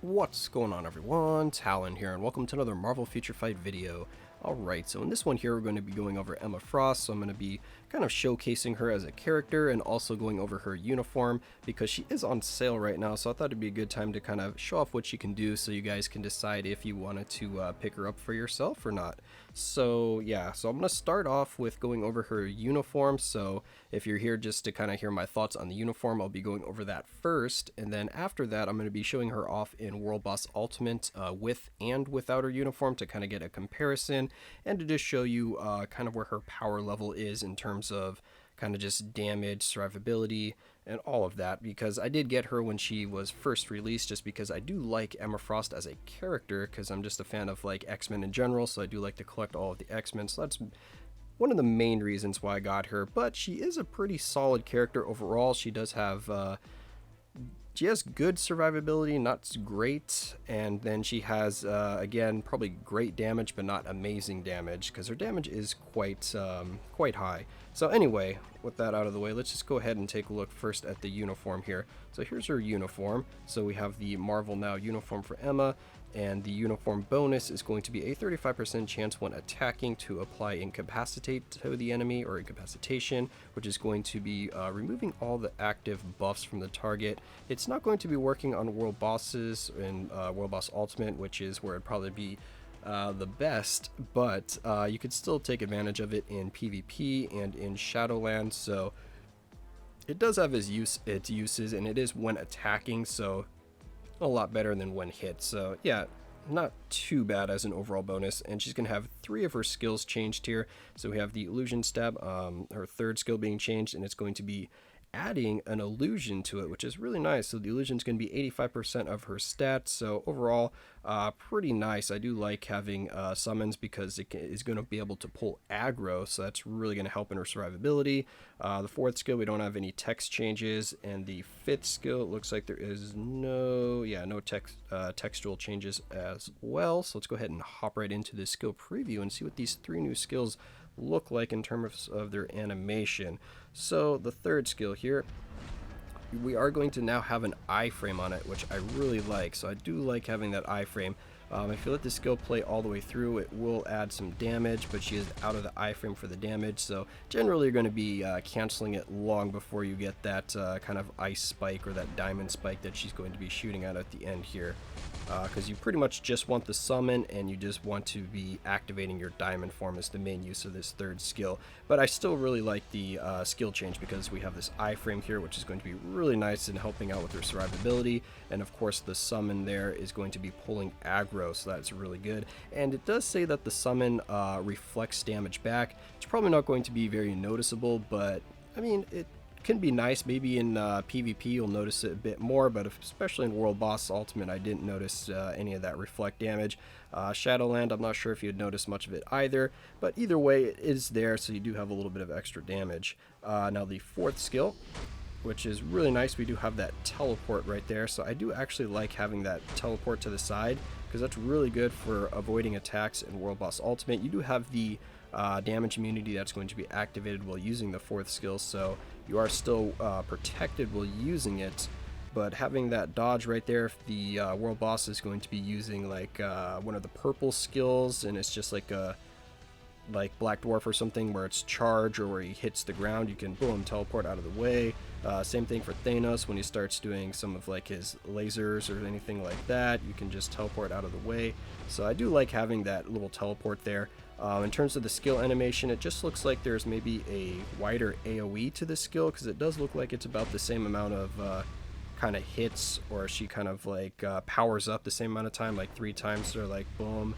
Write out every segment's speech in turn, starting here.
What's going on, everyone? Talen here, and welcome to another Marvel Future Fight video. Alright, so in this one here we're going to be going over Emma Frost, so I'm going to be kind of showcasing her as a character and also going over her uniform because she is on sale right now, so I thought it'd be a good time to kind of show off what she can do so you guys can decide if you wanted to pick her up for yourself or not. So yeah, so I'm going to start off with going over her uniform. So if you're here just to kind of hear my thoughts on the uniform, I'll be going over that first, and then after that I'm going to be showing her off in World Boss Ultimate with and without her uniform to kind of get a comparison and to just show you kind of where her power level is in terms of kind of just damage, survivability, and all of that, because I did get her when she was first released just because I do like Emma Frost as a character, because I'm just a fan of like X-Men in general, so I do like to collect all of the X-Men, so that's one of the main reasons why I got her. But she is a pretty solid character overall. She does have she has good survivability, not great, and then she has, again, probably great damage, but not amazing damage, because her damage is quite high. So anyway, with that out of the way, let's just go ahead and take a look first at the uniform here. So here's her uniform. So we have the Marvel Now uniform for Emma, and the uniform bonus is going to be a 35% chance when attacking to apply incapacitate to the enemy, or incapacitation, which is going to be removing all the active buffs from the target. It's not going to be working on world bosses in World Boss Ultimate, which is where it'd probably be the best, but you could still take advantage of it in PvP and in Shadowlands. So it does have its uses, and it is when attacking, so a lot better than when hit. So yeah, not too bad as an overall bonus. And she's gonna have 3 of her skills changed here. So we have the illusion stab, her third skill being changed, and it's going to be adding an illusion to it, which is really nice. So the illusion is going to be 85% of her stats, so overall pretty nice. I do like having summons because it is going to be able to pull aggro, so that's really going to help in her survivability. The 4th skill, we don't have any text changes, and the 5th skill, it looks like there is no textual changes as well. So let's go ahead and hop right into this skill preview and see what these 3 new skills look like in terms of their animation. So the 3rd skill here, we are going to now have an iframe on it, which I really like. So I do like having that iframe. If you let the skill play all the way through, it will add some damage, but she is out of the iframe for the damage, so generally you're going to be canceling it long before you get that kind of ice spike or that diamond spike that she's going to be shooting at the end here, because you pretty much just want the summon and you just want to be activating your diamond form as the main use of this 3rd skill. But I still really like the skill change because we have this iframe here, which is going to be really nice in helping out with her survivability, and of course the summon there is going to be pulling aggro, so that's really good. And it does say that the summon reflects damage back. It's probably not going to be very noticeable, but I mean, it can be nice. Maybe in PvP you'll notice it a bit more, but especially in World Boss Ultimate I didn't notice any of that reflect damage. Shadowland, I'm not sure if you'd notice much of it either, but either way it is there, so you do have a little bit of extra damage. Now the 4th skill, which is really nice, we do have that teleport right there, so I do actually like having that teleport to the side because that's really good for avoiding attacks in World Boss Ultimate. You do have the damage immunity that's going to be activated while using the 4th skill, so you are still protected while using it, but having that dodge right there, if the world boss is going to be using like one of the purple skills and it's just like a Black Dwarf or something where it's charge or where he hits the ground, you can boom teleport out of the way. Same thing for Thanos when he starts doing some of like his lasers or anything like that, you can just teleport out of the way. So I do like having that little teleport there. In terms of the skill animation, it just looks like there's maybe a wider AoE to this skill, because it does look like it's about the same amount of kind of hits, or she kind of like powers up the same amount of time, like 3 times, or like boom,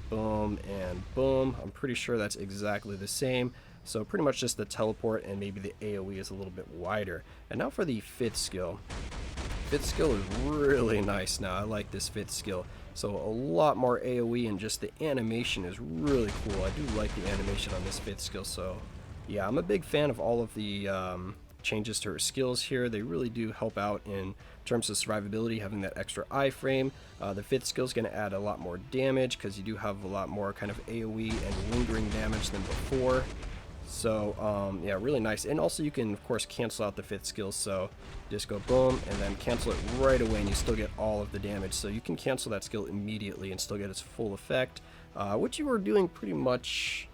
boom, and boom. I'm pretty sure that's exactly the same. So pretty much just the teleport, and maybe the AoE is a little bit wider. And now for the 5th skill. 5th skill is really nice now. I like this 5th skill. So a lot more AoE, and just the animation is really cool. I do like the animation on this 5th skill. So yeah, I'm a big fan of all of the changes to her skills here. They really do help out in terms of survivability, having that extra iframe. The 5th skill is going to add a lot more damage because you do have a lot more kind of AoE and lingering damage than before. So yeah, really nice. And also you can of course cancel out the 5th skill, so just go boom and then cancel it right away and you still get all of the damage. So you can cancel that skill immediately and still get its full effect, which you were doing pretty much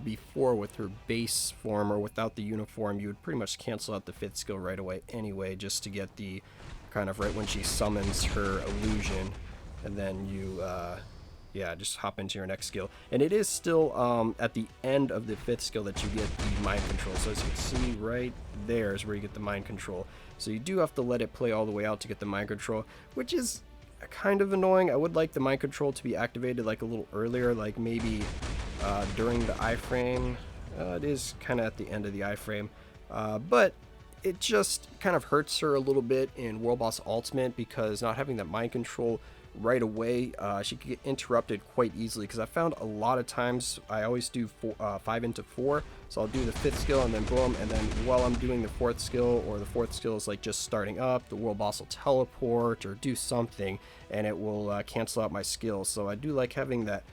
before with her base form, or without the uniform. You would pretty much cancel out the 5th skill right away anyway, just to get the kind of right when she summons her illusion, and then you yeah, just hop into your next skill. And it is still at the end of the 5th skill that you get the mind control. So as you can see right there is where you get the mind control. So you do have to let it play all the way out to get the mind control, which is kind of annoying. I would like the mind control to be activated like a little earlier, like maybe during the iframe. It is kind of at the end of the iframe, but it just kind of hurts her a little bit in World Boss Ultimate, because not having that mind control right away, she could get interrupted quite easily, because I found a lot of times I always do 5 into 4, so I'll do the 5th skill and then boom, and then while I'm doing the 4th skill, or the 4th skill is like just starting up, the World Boss will teleport or do something and it will cancel out my skills. So I do like having that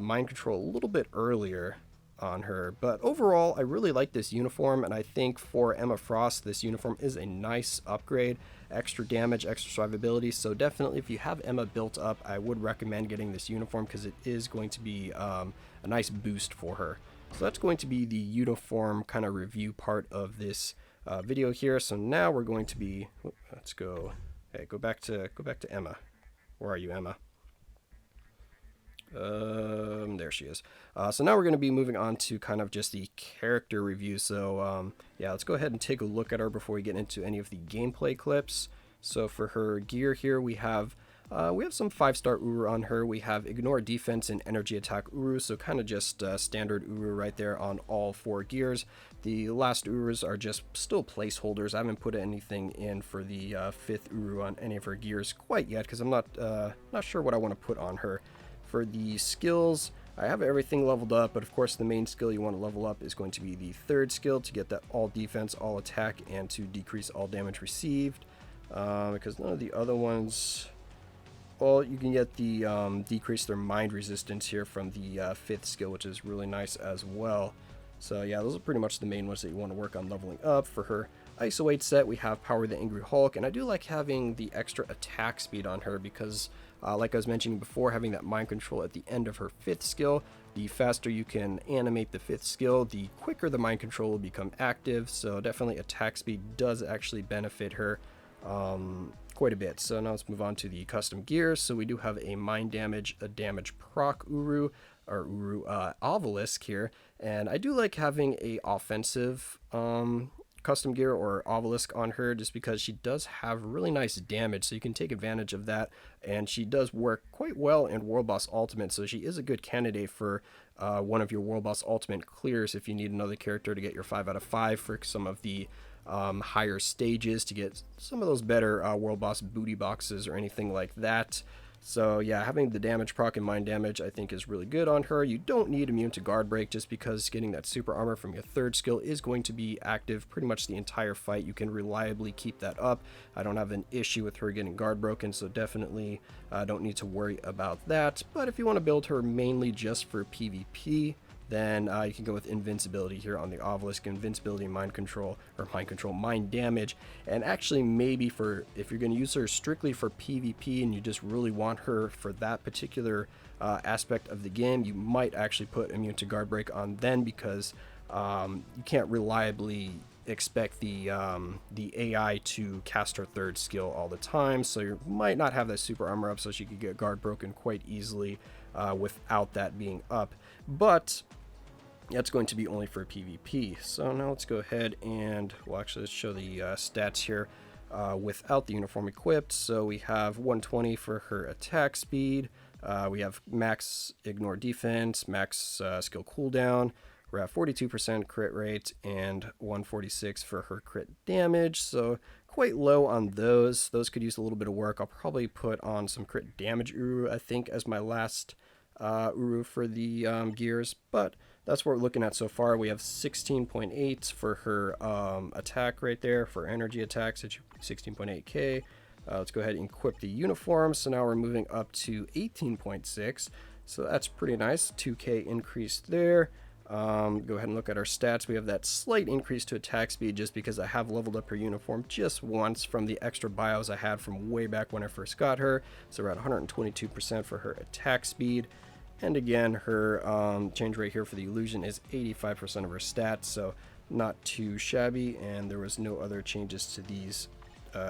mind control a little bit earlier on her. But overall, I really like this uniform, and I think for Emma Frost, this uniform is a nice upgrade. Extra damage, extra survivability. So definitely, if you have Emma built up, I would recommend getting this uniform, because it is going to be a nice boost for her. So that's going to be the uniform kind of review part of this video here. So now we're going to be, let's go. Hey, go back to Emma. Where are you, Emma? There she is. So now we're going to be moving on to kind of just the character review. So yeah, let's go ahead and take a look at her before we get into any of the gameplay clips. So for her gear here, we have some 5-star Uru on her. We have ignore defense and energy attack Uru, so kind of just standard Uru right there on all 4 gears. The last Urus are just still placeholders. I haven't put anything in for the 5th Uru on any of her gears quite yet, because I'm not sure what I want to put on her. For the skills, I have everything leveled up, but of course the main skill you want to level up is going to be the 3rd skill, to get that all defense, all attack, and to decrease all damage received, because none of the other ones, well, you can get the decrease their mind resistance here from the 5th skill, which is really nice as well. So yeah, those are pretty much the main ones that you want to work on leveling up. For her ISO 8 set, we have Power the Angry Hulk, and I do like having the extra attack speed on her, because like I was mentioning before, having that mind control at the end of her 5th skill, the faster you can animate the 5th skill, the quicker the mind control will become active. So definitely attack speed does actually benefit her quite a bit. So now let's move on to the custom gears. So we do have a mind damage, a damage proc Uru, or Uru Obelisk here, and I do like having a offensive custom gear or obelisk on her, just because she does have really nice damage, so you can take advantage of that, and she does work quite well in World Boss Ultimate, so she is a good candidate for one of your World Boss Ultimate clears if you need another character to get your 5 out of 5 for some of the higher stages, to get some of those better World Boss booty boxes or anything like that. So yeah, having the damage proc and mind damage I think is really good on her. You don't need immune to guard break, just because getting that super armor from your 3rd skill is going to be active pretty much the entire fight. You can reliably keep that up. I don't have an issue with her getting guard broken, so definitely don't need to worry about that. But if you want to build her mainly just for PvP, then you can go with invincibility here on the obelisk. Invincibility, mind control, mind damage. And actually, maybe for if you're going to use her strictly for PvP and you just really want her for that particular aspect of the game, you might actually put immune to guard break on then, because you can't reliably expect the AI to cast her 3rd skill all the time, so you might not have that super armor up, so she could get guard broken quite easily without that being up. But that's going to be only for PvP. So now let's go ahead and, well, actually let's show the stats here without the uniform equipped. So we have 120 for her attack speed, we have max ignore defense, max skill cooldown, we're at 42% crit rate, and 146 for her crit damage, so quite low on those. Those could use a little bit of work. I'll probably put on some crit damage Uru, I think, as my last Uru for the gears, but that's what we're looking at so far. We have 16.8 for her attack right there, for energy attacks at 16.8k. Let's go ahead and equip the uniform. So now we're moving up to 18.6, so that's pretty nice. 2k increase there. Go ahead and look at our stats. We have that slight increase to attack speed just because I have leveled up her uniform just once from the extra bios I had from way back when I first got her. So we're at 122% for her attack speed. And again, her change rate here for the illusion is 85% of her stats, so not too shabby, and there was no other changes to these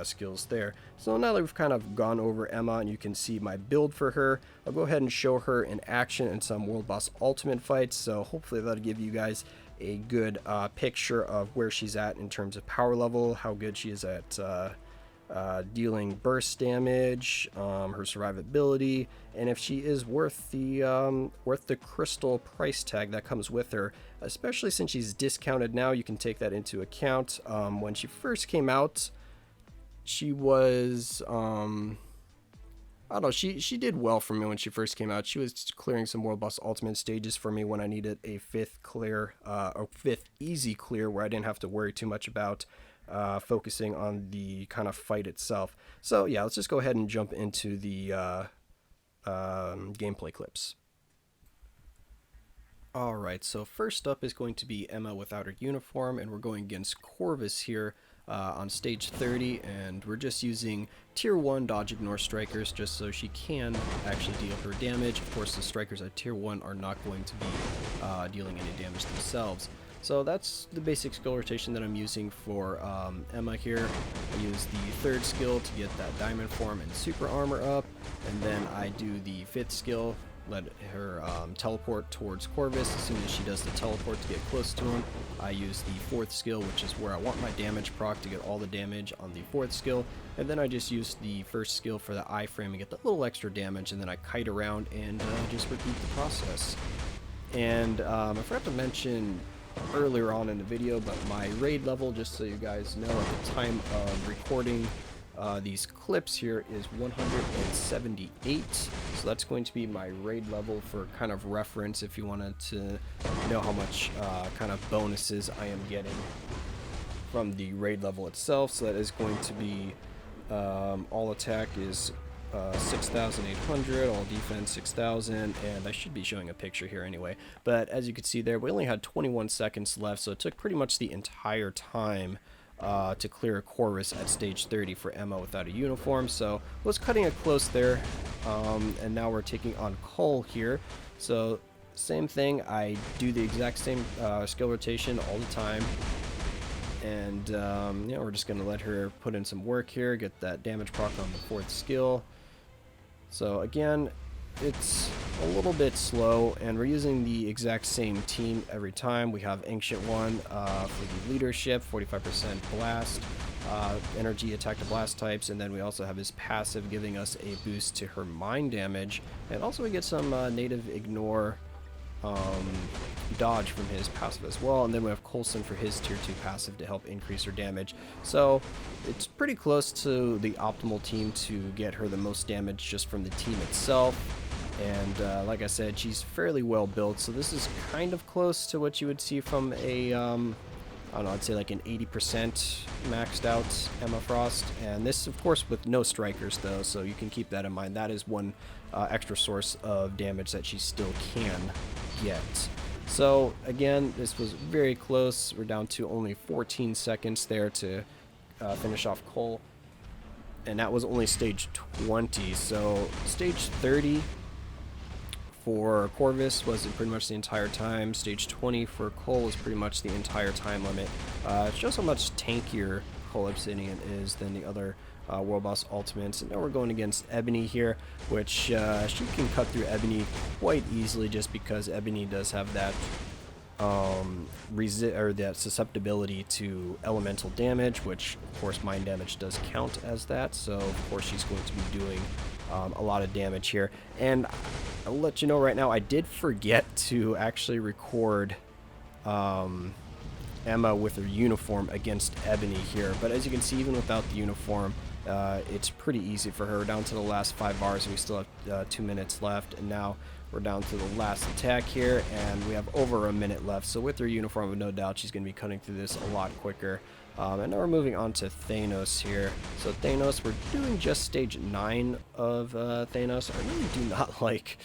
skills there. So now that we've kind of gone over Emma and you can see my build for her, I'll go ahead and show her in action in some World Boss Ultimate fights, so hopefully that'll give you guys a good picture of where she's at in terms of power level, how good she is at dealing burst damage, her survivability, and if she is worth the crystal price tag that comes with her, especially since she's discounted now. You can take that into account. When she first came out, she was I don't know, she did well for me when she first came out. She was clearing some World Boss Ultimate stages for me when I needed a fifth clear, or fifth easy clear, where I didn't have to worry too much about focusing on the kind of fight itself. So yeah, let's just go ahead and jump into the gameplay clips. Alright, so first up is going to be Emma without her uniform, and we're going against Corvus here on stage 30, and we're just using tier 1 dodge ignore strikers just so she can actually deal her damage. Of course, the strikers at tier 1 are not going to be dealing any damage themselves. So that's the basic skill rotation that I'm using for Emma here. I use the third skill to get that diamond form and super armor up, and then I do the fifth skill, let her teleport towards Corvus. As soon as she does the teleport to get close to him, I use the fourth skill, which is where I want my damage proc to get all the damage on the fourth skill, and then I just use the first skill for the iframe and get that little extra damage, and then I kite around and just repeat the process. And I forgot to mention earlier on in the video, but my raid level, just so you guys know, at the time of recording these clips here, is 178. So that's going to be my raid level for kind of reference if you wanted to know how much kind of bonuses I am getting from the raid level itself. So that is going to be all attack is 6,800, all defense 6,000, and I should be showing a picture here anyway. But as you can see there, we only had 21 seconds left, so it took pretty much the entire time to clear Corvus at stage 30 for Emma without a uniform. So was cutting it close there, and now we're taking on Cole here. So same thing, I do the exact same skill rotation all the time. And yeah, we're just going to let her put in some work here, get that damage proc on the fourth skill. So again, it's a little bit slow, and we're using the exact same team every time. We have Ancient 1 for the leadership, 45% blast, energy attack to blast types, and then we also have his passive giving us a boost to her mind damage, and also we get some native ignore dodge from his passive as well, and then we have Coulson for his tier 2 passive to help increase her damage. So it's pretty close to the optimal team to get her the most damage just from the team itself. And like I said, she's fairly well built, so this is kind of close to what you would see from a I don't know, I'd say like an 80% maxed out Emma Frost. And this, of course, with no strikers though, so you can keep that in mind. That is one extra source of damage that she still can get. So again, this was very close. We're down to only 14 seconds there to finish off Cole, and that was only stage 20. So stage 30 for Corvus was pretty much the entire time. Stage 20 for Cole was pretty much the entire time limit. It shows how much tankier Cole Obsidian is than the other World Boss Ultimates. And now we're going against Ebony here, which she can cut through Ebony quite easily just because Ebony does have that that susceptibility to elemental damage, which of course mind damage does count as that. So of course she's going to be doing a lot of damage here. And I'll let you know right now, I did forget to actually record Emma with her uniform against Ebony here, but as you can see, even without the uniform, it's pretty easy for her. Down to the last 5 bars, and we still have 2 minutes left, and now we're down to the last attack here, and we have over a minute left. So with her uniform, no doubt she's going to be cutting through this a lot quicker. And now we're moving on to Thanos here. So Thanos, we're doing just stage 9 of Thanos. I really do not like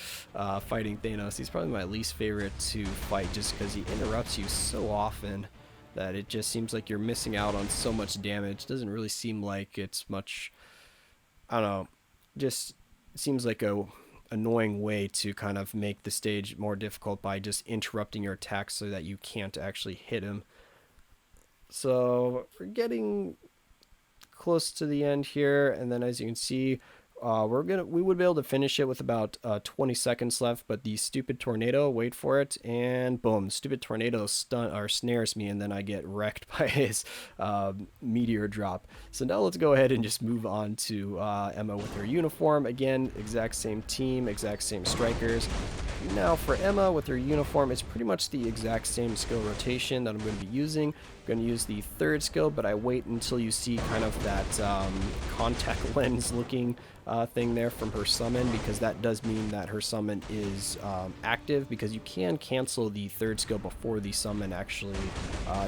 fighting Thanos. He's probably my least favorite to fight just because he interrupts you so often that it just seems like you're missing out on so much damage. Doesn't really seem like it's much, I don't know, just seems like a annoying way to kind of make the stage more difficult by just interrupting your attacks so that you can't actually hit him. So we're getting close to the end here, and then as you can see, we would be able to finish it with about 20 seconds left, but the stupid tornado, wait for it, and boom, stupid tornado snares me, and then I get wrecked by his meteor drop. So now let's go ahead and just move on to Emma with her uniform. Again, exact same team, exact same strikers. Now for Emma with her uniform, it's pretty much the exact same skill rotation that I'm going to be using. I'm going to use the third skill, but I wait until you see kind of that contact lens looking thing there from her summon, because that does mean that her summon is active, because you can cancel the third skill before the summon actually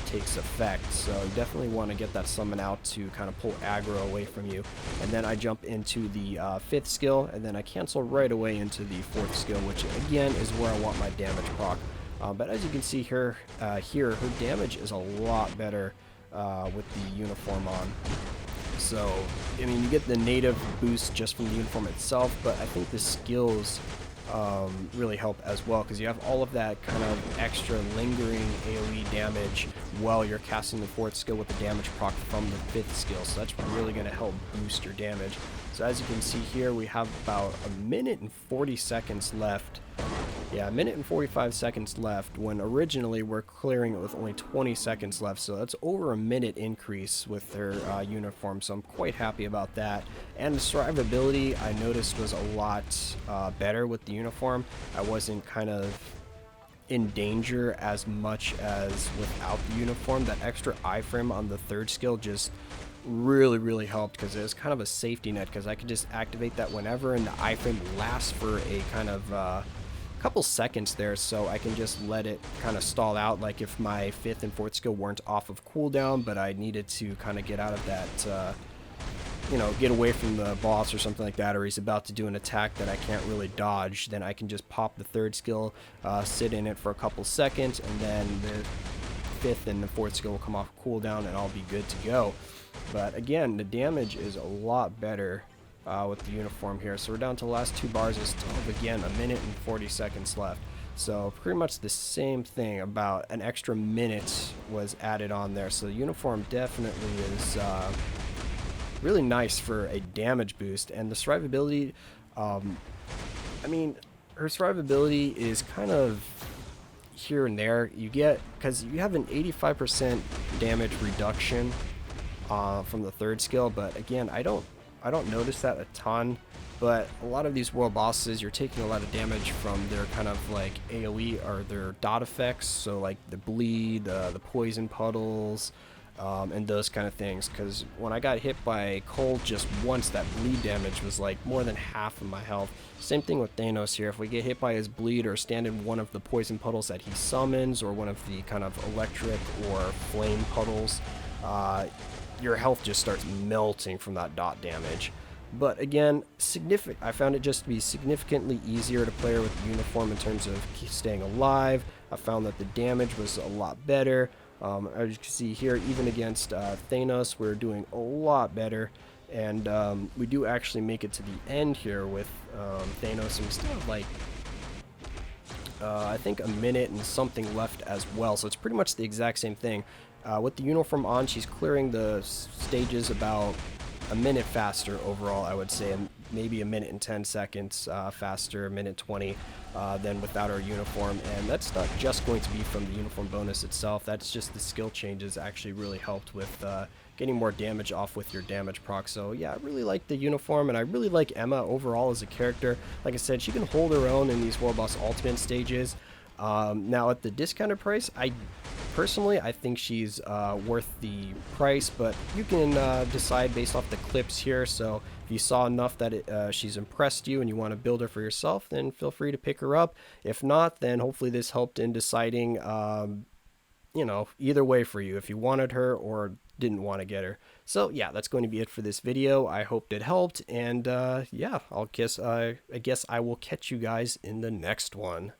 takes effect. So you definitely want to get that summon out to kind of pull aggro away from you. And then I jump into the fifth skill, and then I cancel right away into the fourth skill, which again is where I want my damage proc. But as you can see here, her damage is a lot better with the uniform on. So, I mean, you get the native boost just from the uniform itself, but I think the skills really help as well, because you have all of that kind of extra lingering AoE damage while you're casting the fourth skill with the damage proc from the fifth skill. So that's really going to help boost your damage. So as you can see here, we have about a minute and 40 seconds left. Yeah, a minute and 45 seconds left, when originally we're clearing it with only 20 seconds left. So that's over a minute increase with their uniform, so I'm quite happy about that. And the survivability, I noticed, was a lot better with the uniform. I wasn't kind of in danger as much as without the uniform. That extra iframe on the third skill just really helped, because it was kind of a safety net, because I could just activate that whenever, and the iframe lasts for a kind of couple seconds there, so I can just let it kind of stall out, like if my fifth and fourth skill weren't off of cooldown, but I needed to kind of get out of that, you know, get away from the boss or something like that, or he's about to do an attack that I can't really dodge, then I can just pop the third skill, sit in it for a couple seconds, and then the fifth and the fourth skill will come off cooldown, and I'll be good to go. But again, the damage is a lot better with the uniform here. So we're down to the last 2 bars. It's still, again, a minute and 40 seconds left. So pretty much the same thing, about an extra minute was added on there. So the uniform definitely is really nice for a damage boost. And the survivability, I mean, her survivability is kind of here and there. You get, because you have an 85% damage reduction from the third skill, but again, I don't notice that a ton. But a lot of these world bosses, you're taking a lot of damage from their kind of like AoE or their dot effects, so like the bleed, the poison puddles, and those kind of things. Because when I got hit by cold just once, that bleed damage was like more than half of my health. Same thing with Thanos here. If we get hit by his bleed or stand in one of the poison puddles that he summons, or one of the kind of electric or flame puddles, your health just starts melting from that dot damage. But again, I found it just to be significantly easier to play with the uniform in terms of staying alive. I found that the damage was a lot better. As you can see here, even against Thanos, we're doing a lot better. And we do actually make it to the end here with Thanos, and we still have like I think a minute and something left as well. So it's pretty much the exact same thing. With the uniform on, she's clearing the stages about a minute faster overall, I would say, and maybe a minute and 10 seconds faster, a minute 20 than without her uniform. And that's not just going to be from the uniform bonus itself, that's just the skill changes actually really helped with getting more damage off with your damage proc. So yeah, I really like the uniform, and I really like Emma overall as a character. Like I said, she can hold her own in these World Boss Ultimate stages. Now at the discounted price, I Personally, I think she's worth the price, but you can decide based off the clips here. So if you saw enough that she's impressed you and you want to build her for yourself, then feel free to pick her up. If not, then hopefully this helped in deciding, either way for you, if you wanted her or didn't want to get her. So yeah, that's going to be it for this video. I hope it helped, and yeah, I guess I will catch you guys in the next one.